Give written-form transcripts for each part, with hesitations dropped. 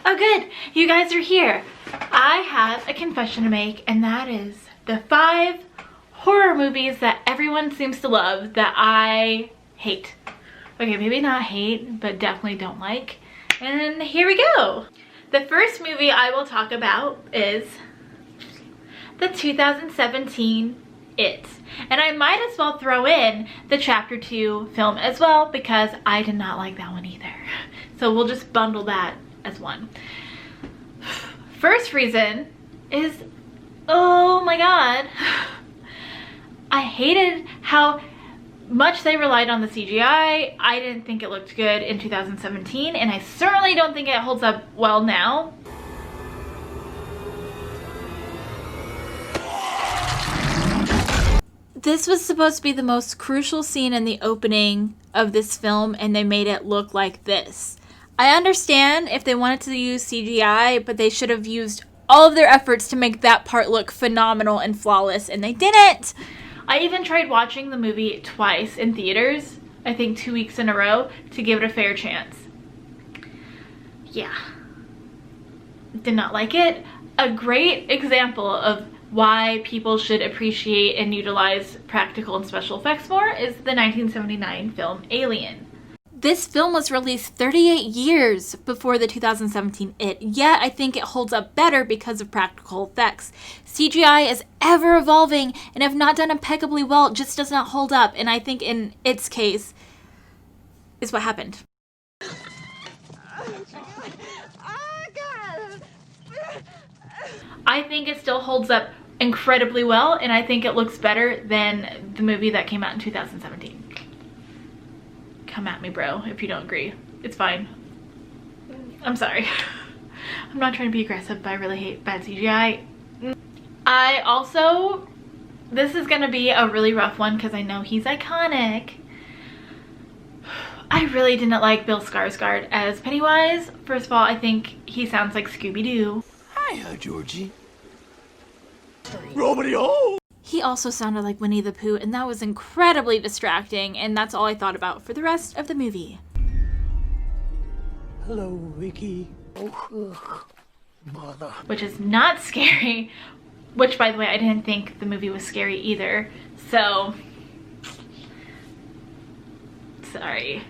Oh good, you guys are here. I have a confession to make, and that is the 5 horror movies that everyone seems to love that I hate. Okay, maybe not hate, but definitely don't like. And here we go. The first movie I will talk about is the 2017 It. And I might as well throw in the Chapter 2 film as well because I did not like that one either. So we'll just bundle that as one. First reason is, oh my god, I hated how much they relied on the CGI. I didn't think it looked good in 2017, and I certainly don't think it holds up well now. This was supposed to be the most crucial scene in the opening of this film, and they made it look like this. I understand if they wanted to use CGI, but they should have used all of their efforts to make that part look phenomenal and flawless, and they didn't. I even tried watching the movie twice in theaters, I think 2 weeks in a row, to give it a fair chance. Yeah. Did not like it. A great example of why people should appreciate and utilize practical and special effects more is the 1979 film Alien. This film was released 38 years before the 2017 It, yet I think it holds up better because of practical effects. CGI is ever evolving, and if not done impeccably well, it just does not hold up, and I think in its case is what happened. I think it still holds up incredibly well, and I think it looks better than the movie that came out in 2017. Come at me, bro, if you don't agree. It's fine. I'm sorry. I'm not trying to be aggressive, but I really hate bad CGI. I also, this is gonna be a really rough one because I know he's iconic. I really didn't like Bill Skarsgård as Pennywise. First of all, I think he sounds like Scooby-Doo. Hiya, Georgie. Romeo! He also sounded like Winnie the Pooh, and that was incredibly distracting, and that's all I thought about for the rest of the movie. Hello, Vicky. Oh, mother. Which is not scary, which, by the way, I didn't think the movie was scary either, so sorry.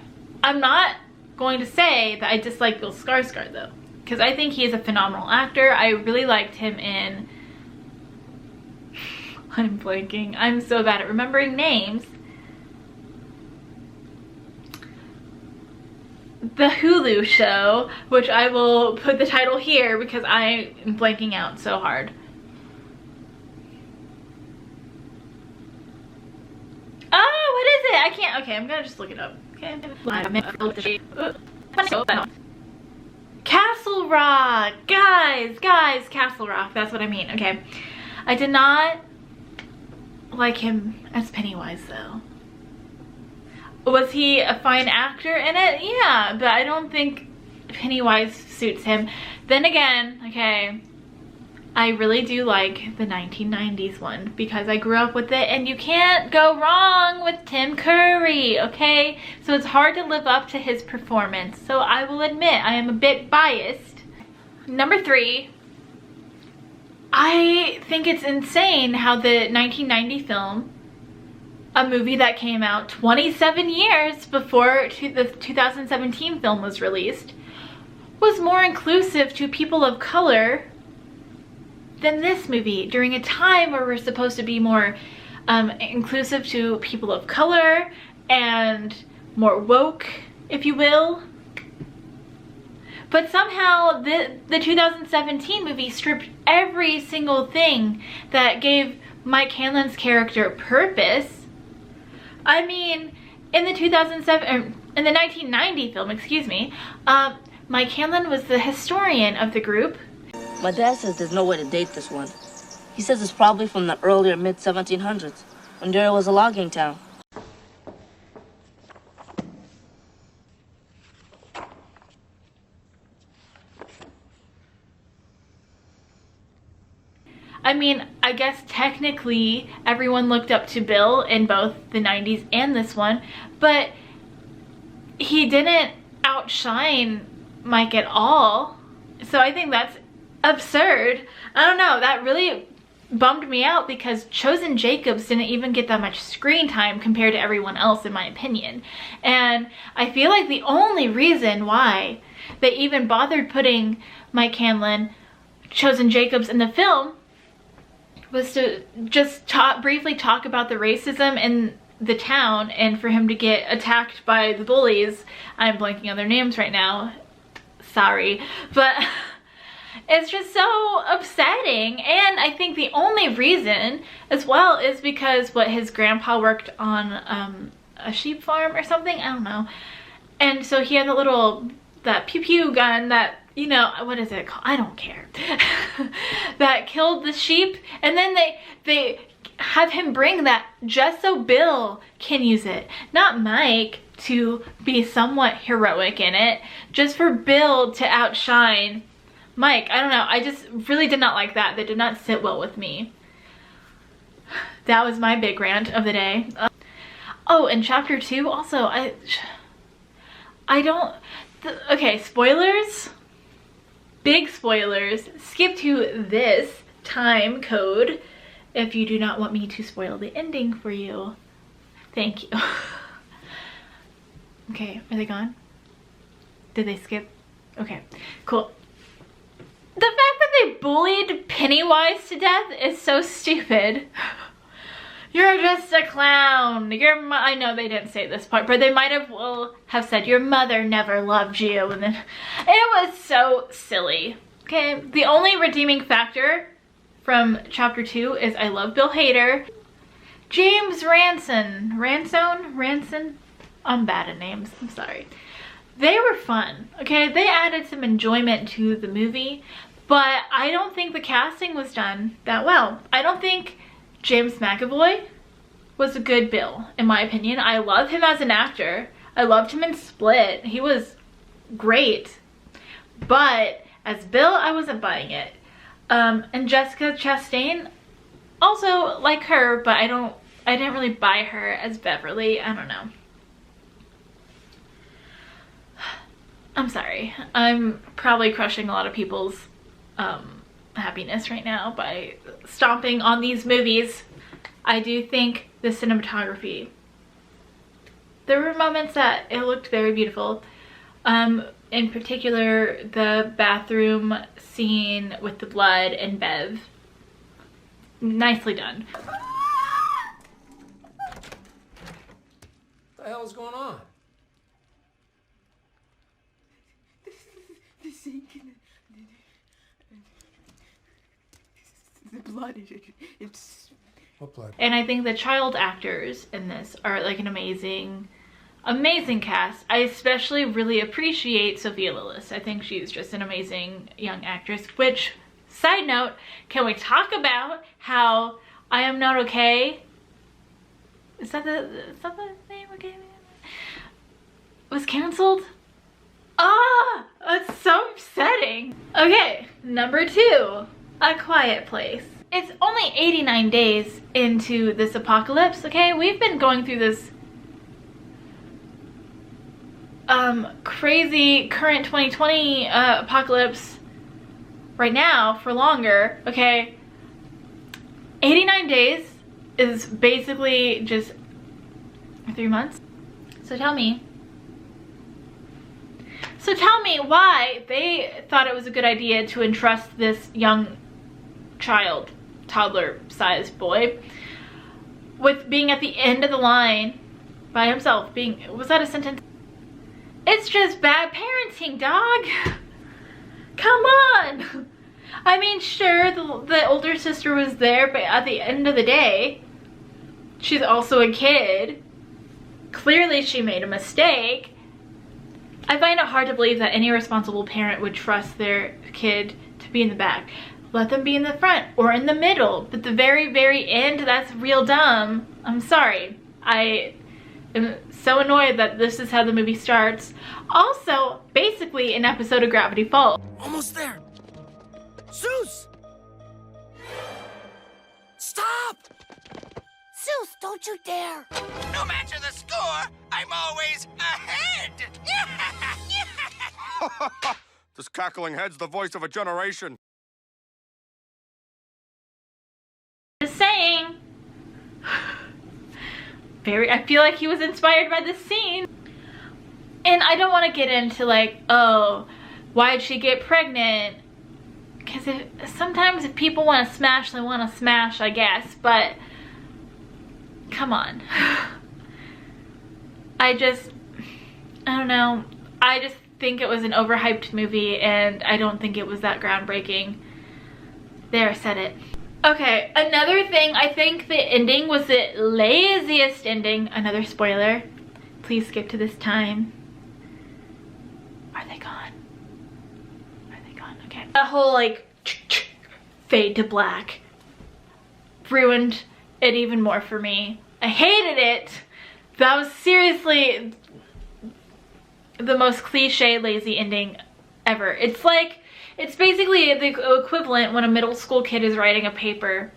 I'm not going to say that I dislike Bill Skarsgård, though, because I think he is a phenomenal actor. I really liked him in... I'm blanking. I'm so bad at remembering names. The Hulu show, which I will put the title here because I am blanking out so hard. Oh, what is it? I can't. Okay, I'm gonna just look it up. Okay. Castle Rock! Guys, Castle Rock. That's what I mean. Okay. I did not like him as Pennywise, though. Was he a fine actor in it? Yeah, but I don't think Pennywise suits him. Then again, okay, I really do like the 1990s one because I grew up with it, and you can't go wrong with Tim Curry, okay? So it's hard to live up to his performance. So I will admit I am a bit biased. Number 3. I think it's insane how the 1990 film, a movie that came out 27 years before the 2017 film was released, was more inclusive to people of color than this movie during a time where we're supposed to be more inclusive to people of color and more woke, if you will. But somehow the 2017 movie stripped every single thing that gave Mike Hanlon's character purpose. I mean, in the 1990 film, excuse me, Mike Hanlon was the historian of the group. My dad says there's no way to date this one. He says it's probably from the earlier mid-1700s, when there was a logging town. I mean, I guess technically everyone looked up to Bill in both the 90s and this one, but he didn't outshine Mike at all. So I think that's absurd. I don't know, that really bummed me out because Chosen Jacobs didn't even get that much screen time compared to everyone else, in my opinion. And I feel like the only reason why they even bothered putting Mike Hanlon, Chosen Jacobs in the film was to just briefly talk about the racism in the town and for him to get attacked by the bullies. I'm blanking on their names right now. Sorry. But it's just so upsetting. And I think the only reason as well is because his grandpa worked on a sheep farm or something. I don't know. And so he had that pew pew gun that, you know, what is it called? I don't care. That killed the sheep. And then they have him bring that just so Bill can use it. Not Mike to be somewhat heroic in it. Just for Bill to outshine Mike. I don't know. I just really did not like that. That did not sit well with me. That was my big rant of the day. Oh, and chapter 2 also, I don't... Okay, spoilers. Big spoilers. Skip to this time code if you do not want me to spoil the ending for you. Thank you. Okay, are they gone? Did they skip? Okay, cool. The fact that they bullied Pennywise to death is so stupid. You're just a clown. I know they didn't say this part, but they might have said your mother never loved you, and then it was so silly. Okay, the only redeeming factor from chapter 2 is I love Bill Hader. James Ransone? I'm bad at names, I'm sorry. They were fun, okay? They added some enjoyment to the movie, but I don't think the casting was done that well. I don't think James McAvoy was a good Bill, in my opinion. I love him as an actor. I loved him in Split. He was great. But as Bill, I wasn't buying it. And Jessica Chastain, also like her, but I didn't really buy her as Beverly. I don't know. I'm sorry. I'm probably crushing a lot of people's happiness right now by stomping on these movies. I do think the cinematography, there were moments that it looked very beautiful. In particular, the bathroom scene with the blood and Bev. Nicely done. What the hell is going on? The blood, it's... What blood? And I think the child actors in this are like an amazing cast. I especially really appreciate Sophia Lillis. I think she's just an amazing young actress, which, side note, can we talk about how I Am Not Okay? Is that the name? Okay. Was canceled? Ah, that's so upsetting. Okay, number 2, A Quiet Place. It's only 89 days into this apocalypse, okay? We've been going through this crazy current 2020 apocalypse right now for longer, okay? 89 days is basically just 3 months. So tell me why they thought it was a good idea to entrust this young child, toddler-sized boy, with being at the end of the line by himself. Was that a sentence? It's just bad parenting, dog. Come on. I mean, sure, the older sister was there, but at the end of the day, she's also a kid. Clearly, she made a mistake. I find it hard to believe that any responsible parent would trust their kid to be in the back. Let them be in the front or in the middle. But the very, very end, that's real dumb. I'm sorry. I am so annoyed that this is how the movie starts. Also, basically an episode of Gravity Falls. Almost there. Zeus! Stop! Zeus, don't you dare! No matter the score, I'm always ahead! This cackling head's the voice of a generation. Just saying. I feel like he was inspired by this scene. And I don't want to get into like, oh, why'd she get pregnant? Because sometimes if people want to smash, they want to smash, I guess. But come on. I don't know. I just think it was an overhyped movie, and I don't think it was that groundbreaking. There, I said it. Okay, another thing, I think the ending was the laziest ending. Another spoiler. Please skip to this time. Are they gone? Are they gone? Okay. That whole like fade to black ruined it even more for me. I hated it. That was seriously the most cliche lazy ending ever. It's like, it's basically the equivalent when a middle school kid is writing a paper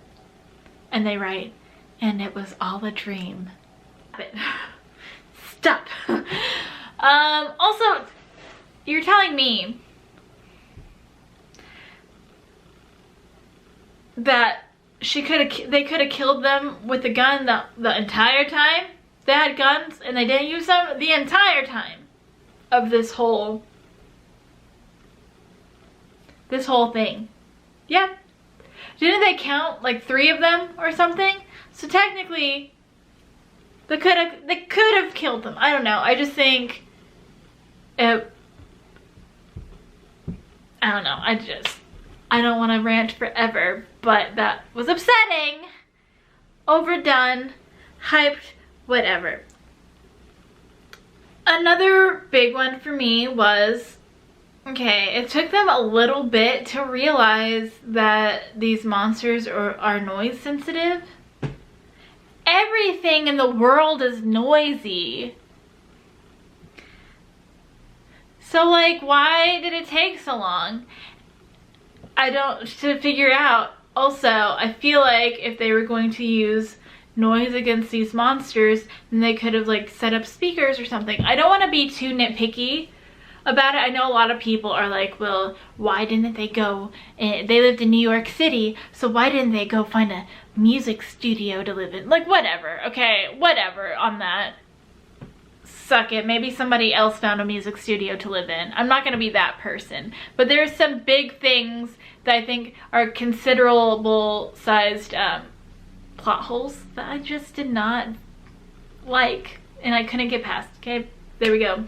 and they write, and it was all a dream. Stop. Also, you're telling me that they could have killed them with a gun the entire time? They had guns and they didn't use them the entire time of this whole thing. Yeah. Didn't they count like 3 of them or something? So technically they could have killed them. I don't know. I just think I don't know. I don't want to rant forever, but that was upsetting. Overdone, hyped, whatever. Another big one for me was, okay, it took them a little bit to realize that these monsters are noise sensitive. Everything in the world is noisy. So like, why did it take so long? To figure out. Also, I feel like if they were going to use noise against these monsters, then they could have like set up speakers or something. I don't want to be too nitpicky about it. I know a lot of people are like, well, why didn't they go, they lived in New York City, so why didn't they go find a music studio to live in? Like, whatever, okay, whatever on that. Suck it. Maybe somebody else found a music studio to live in. I'm not gonna be that person. But there's some big things that I think are considerable sized plot holes that I just did not like, and I couldn't get past. Okay, there we go.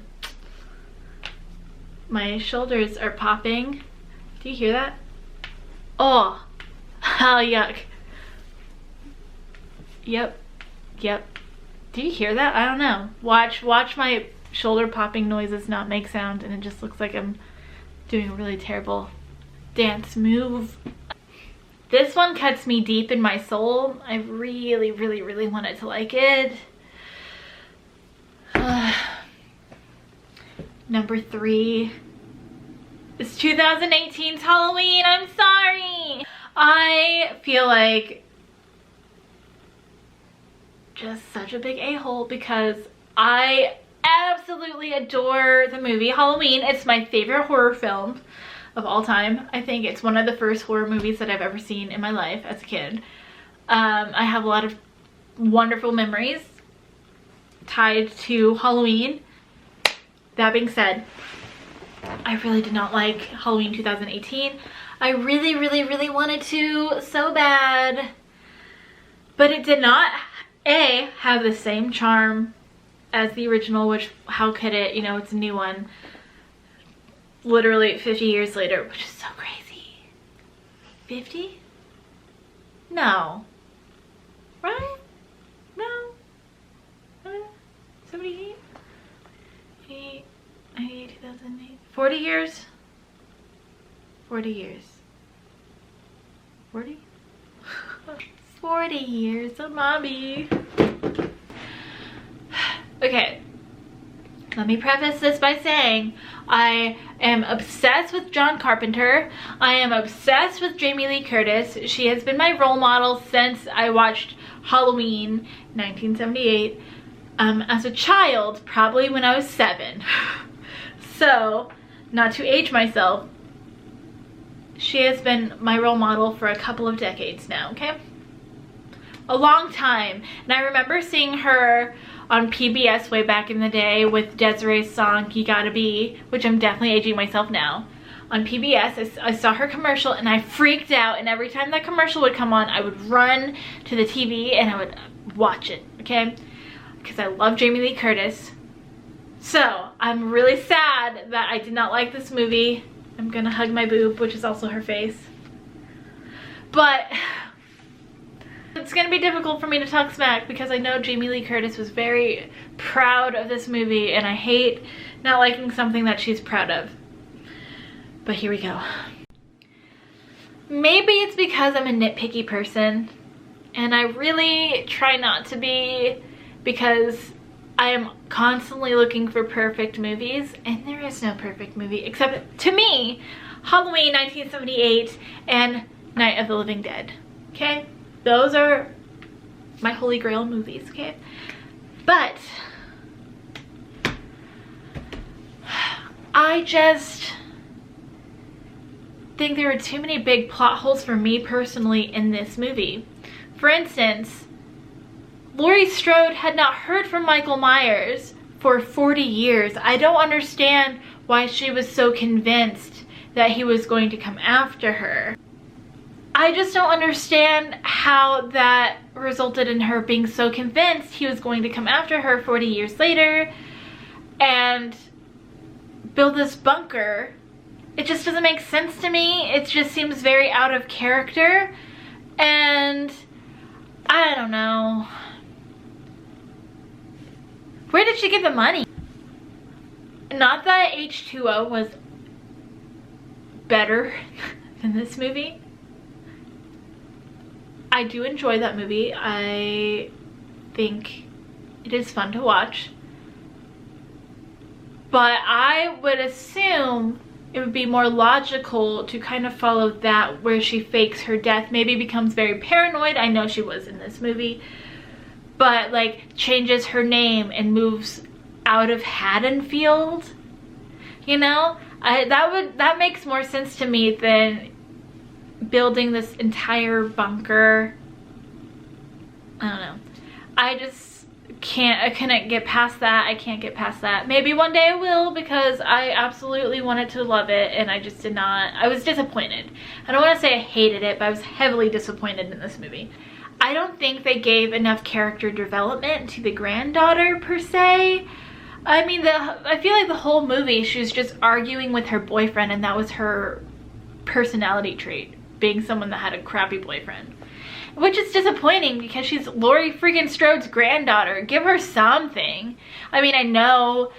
My shoulders are popping. Do you hear that? Oh, how yuck. Yep. Do you hear that? I don't know. Watch my shoulder popping noises not make sound, and it just looks like I'm doing a really terrible dance move. This one cuts me deep in my soul. I really, really, really wanted to like it. Number 3 is 2018's Halloween. I'm sorry. I feel like just such a big a-hole because I absolutely adore the movie Halloween. It's my favorite horror film of all time. I think it's one of the first horror movies that I've ever seen in my life as a kid. I have a lot of wonderful memories tied to Halloween. That being said, I really did not like Halloween 2018. I really, really, really wanted to so bad, but it did not have the same charm as the original, which how could it, you know, it's a new one literally 50 years later, which is so crazy. 50? No. Right? No. 78? 2008, 40 years? 40 years. 40? 40 years of mommy. Okay, let me preface this by saying I am obsessed with John Carpenter. I am obsessed with Jamie Lee Curtis. She has been my role model since I watched Halloween 1978 as a child, probably when I was 7. So not to age myself, she has been my role model for a couple of decades now, okay? A long time. And I remember seeing her on PBS way back in the day with Desiree's song, You Gotta Be, which I'm definitely aging myself now. On PBS, I saw her commercial and I freaked out, and every time that commercial would come on, I would run to the TV and I would watch it, okay? Because I love Jamie Lee Curtis. So, I'm really sad that I did not like this movie. I'm gonna hug my boob, which is also her face. But it's gonna be difficult for me to talk smack because I know Jamie Lee Curtis was very proud of this movie, and I hate not liking something that she's proud of. But here we go. Maybe it's because I'm a nitpicky person, and I really try not to be, because I am constantly looking for perfect movies, and there is no perfect movie except, to me, Halloween 1978 and Night of the Living Dead, okay? Those are my holy grail movies, okay? But I just think there are too many big plot holes for me personally in this movie. For instance, Laurie Strode had not heard from Michael Myers for 40 years. I don't understand why she was so convinced that he was going to come after her. I just don't understand how that resulted in her being so convinced he was going to come after her 40 years later and build this bunker. It just doesn't make sense to me. It just seems very out of character, and I don't know. Where did she get the money? Not that H2O was better than this movie. I do enjoy that movie. I think it is fun to watch. But I would assume it would be more logical to kind of follow that, where she fakes her death, maybe becomes very paranoid. I know she was in this movie. But like changes her name and moves out of Haddonfield. You know? That makes more sense to me than building this entire bunker. I don't know. I couldn't get past that. I can't get past that. Maybe one day I will, because I absolutely wanted to love it and I just did not. I was disappointed. I don't want to say I hated it, but I was heavily disappointed in this movie. I don't think they gave enough character development to the granddaughter per se. I mean, I feel like the whole movie she was just arguing with her boyfriend, and that was her personality trait, being someone that had a crappy boyfriend. Which is disappointing because she's Laurie freaking Strode's granddaughter. Give her something. I mean, I know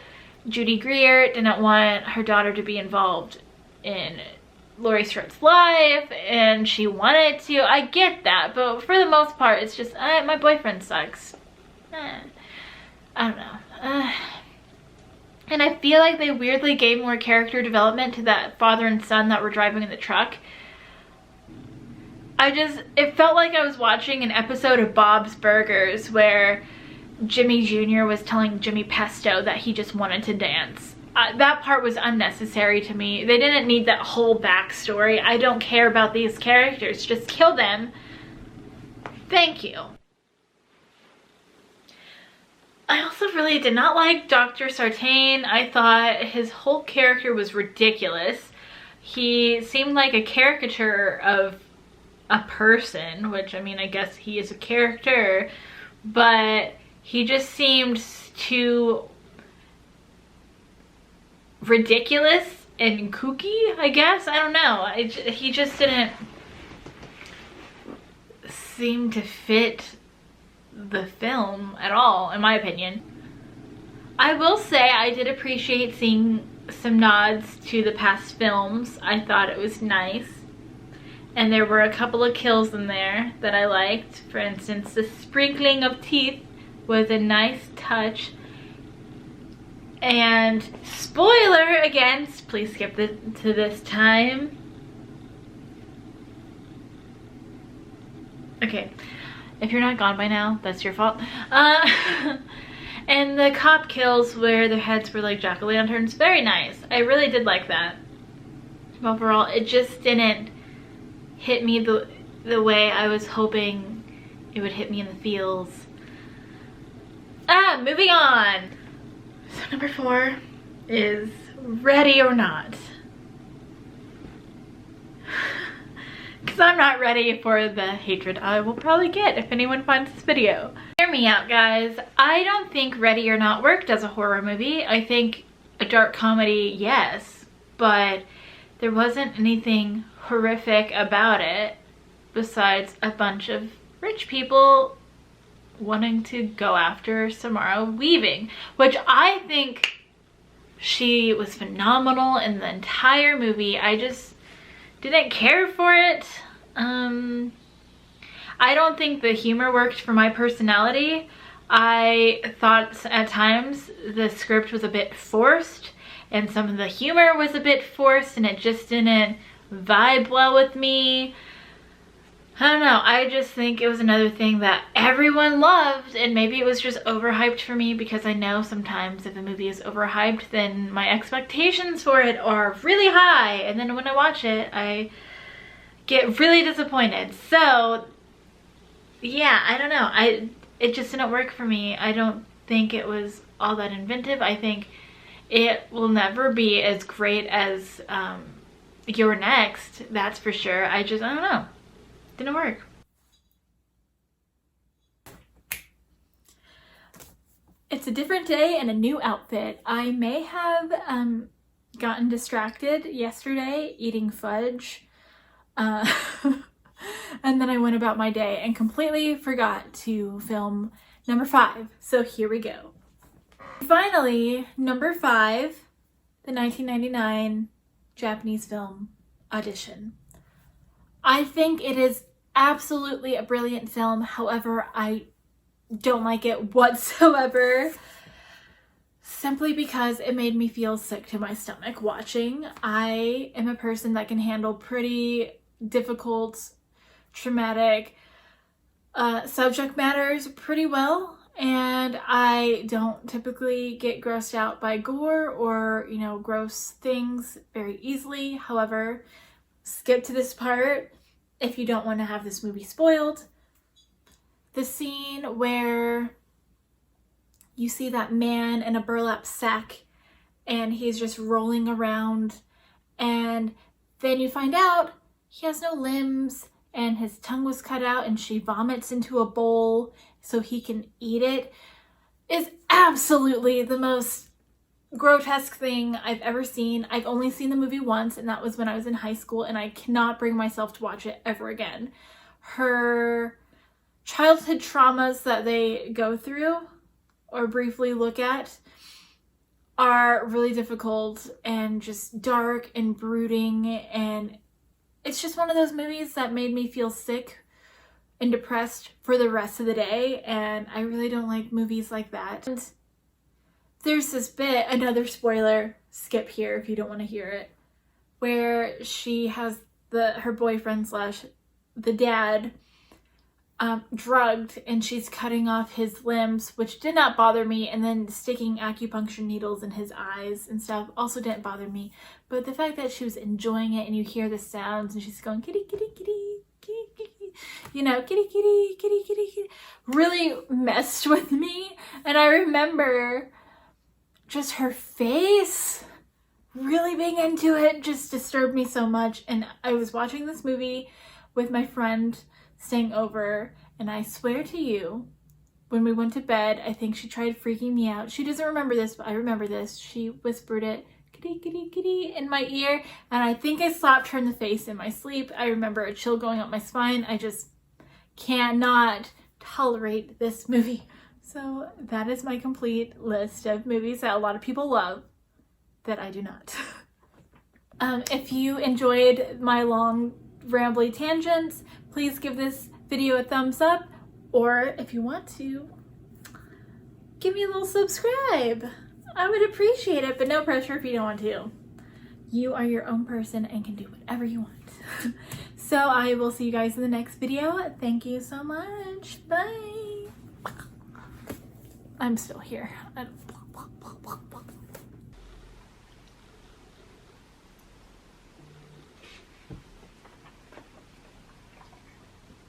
Judy Greer didn't want her daughter to be involved in Laurie Strode's life, and she wanted to. I get that, but for the most part, it's just, my boyfriend sucks. I don't know. And I feel like they weirdly gave more character development to that father and son that were driving in the truck. It felt like I was watching an episode of Bob's Burgers where Jimmy Jr. was telling Jimmy Pesto that he just wanted to dance. That part was unnecessary to me. They didn't need that whole backstory. I don't care about these characters. Just kill them. Thank you. I also really did not like Dr. Sartain. I thought his whole character was ridiculous. He seemed like a caricature of a person, which, I mean, I guess he is a character, but he just seemed too ridiculous and kooky, I guess. I don't know. He just didn't seem to fit the film at all, in my opinion. I will say I did appreciate seeing some nods to the past films. I thought it was nice. And there were a couple of kills in there that I liked. For instance, the sprinkling of teeth was a nice touch. And spoiler again, please skip to this time. Okay, if you're not gone by now, that's your fault. And the cop kills where their heads were like jack-o'-lanterns, very nice. I really did like that. Overall, it just didn't hit me the way I was hoping it would hit me in the feels. Moving on. So number 4 is Ready or Not. Because I'm not ready for the hatred I will probably get if anyone finds this video. Hear me out, guys. I don't think Ready or Not worked as a horror movie. I think a dark comedy, yes, but there wasn't anything horrific about it besides a bunch of rich people wanting to go after Samara Weaving, which I think she was phenomenal in the entire movie. I just didn't care for it. I don't think the humor worked for my personality. I thought at times the script was a bit forced and some of the humor was a bit forced and it just didn't vibe well with me. I don't know, I just think it was another thing that everyone loved, and maybe it was just overhyped for me, because I know sometimes if a movie is overhyped, then my expectations for it are really high, and then when I watch it, I get really disappointed. So, yeah, I don't know, it just didn't work for me. I don't think it was all that inventive. I think it will never be as great as You're Next, that's for sure. I don't know. Didn't work. It's a different day and a new outfit. I may have gotten distracted yesterday eating fudge and then I went about my day and completely forgot to film number 5. So here we go. Finally, number 5, the 1999 Japanese film Audition. I think it is absolutely a brilliant film. However, I don't like it whatsoever, simply because it made me feel sick to my stomach watching. I am a person that can handle pretty difficult, traumatic subject matters pretty well, and I don't typically get grossed out by gore or, you know, gross things very easily. However, skip to this part if you don't want to have this movie spoiled. The scene where you see that man in a burlap sack and he's just rolling around, and then you find out he has no limbs and his tongue was cut out and she vomits into a bowl so he can eat it, is absolutely the most grotesque thing I've ever seen. I've only seen the movie once, and that was when I was in high school, and I cannot bring myself to watch it ever again. Her childhood traumas that they go through or briefly look at are really difficult and just dark and brooding, and it's just one of those movies that made me feel sick and depressed for the rest of the day, and I really don't like movies like that. And there's this bit, another spoiler, skip here if you don't want to hear it, where she has her boyfriend slash the dad drugged, and she's cutting off his limbs, which did not bother me, and then sticking acupuncture needles in his eyes and stuff also didn't bother me. But the fact that she was enjoying it and you hear the sounds and she's going kitty kitty kitty kitty kitty, you know, kitty kitty kitty kitty kitty, really messed with me. And I remember just her face really being into it just disturbed me so much. And I was watching this movie with my friend staying over, and I swear to you, when we went to bed, I think she tried freaking me out. She doesn't remember this, but I remember this. She whispered it, kitty kitty kitty, in my ear, and I think I slapped her in the face in my sleep. I remember a chill going up my spine. I just cannot tolerate this movie. So that is my complete list of movies that a lot of people love that I do not. If you enjoyed my long rambly tangents, please give this video a thumbs up, or if you want to, give me a little subscribe. I would appreciate it, but no pressure if you don't want to. You are your own person and can do whatever you want. So I will see you guys in the next video. Thank you so much. Bye. I'm still here. I don't